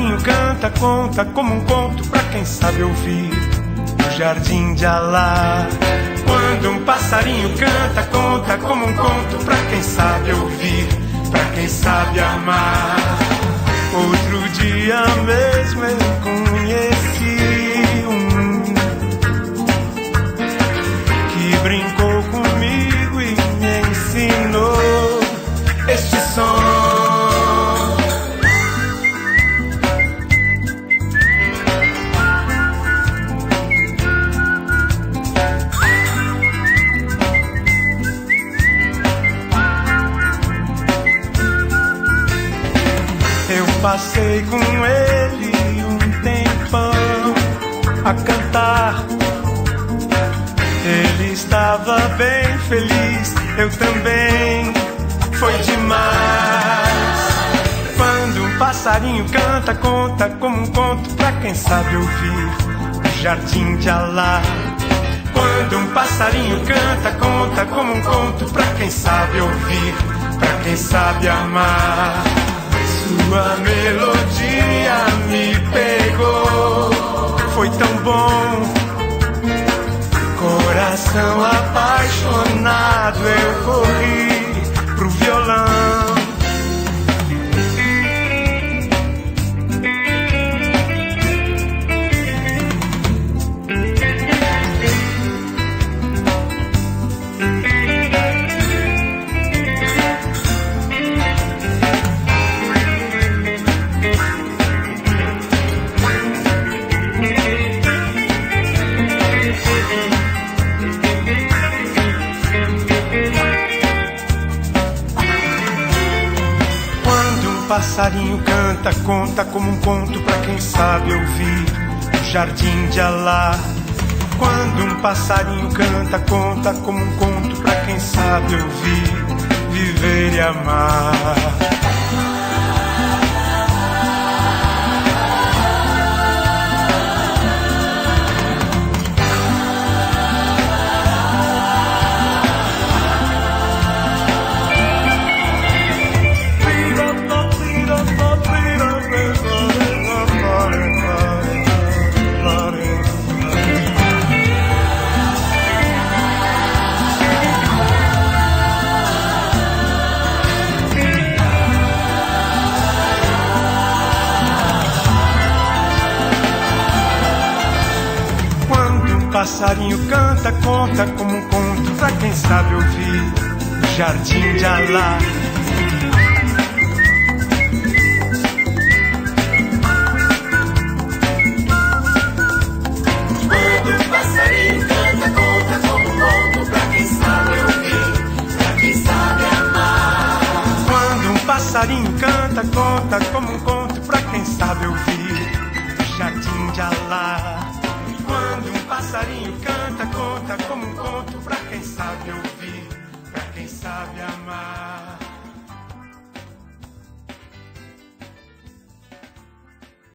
passarinho canta, conta como um conto pra quem sabe ouvir no jardim de Alá. Quando um passarinho canta, conta como um conto pra quem sabe ouvir, pra quem sabe amar. Outro dia mesmo eu conheci um que brincou comigo e me ensinou este som. Passei com ele um tempão a cantar. Ele estava bem feliz, eu também. Foi demais. Quando um passarinho canta, conta como um conto pra quem sabe ouvir no jardim de Alá. Quando um passarinho canta, conta como um conto pra quem sabe ouvir, pra quem sabe amar. Sua melodia me pegou, foi tão bom. Coração apaixonado, eu corri pro violão. Passarinho canta, conta como um conto pra quem sabe ouvir no jardim de Alá. Quando um passarinho canta, conta como um conto pra quem sabe ouvir, viver e amar. Passarinho canta, conta como um conto pra quem sabe ouvir no jardim de Alá. Quando um passarinho canta, conta como um conto pra quem sabe ouvir, pra quem sabe amar. Quando um passarinho canta, conta como um conto pra quem sabe ouvir no jardim de Alá. Quando um passarinho canta, conta como um conto pra quem sabe ouvir, pra quem sabe amar.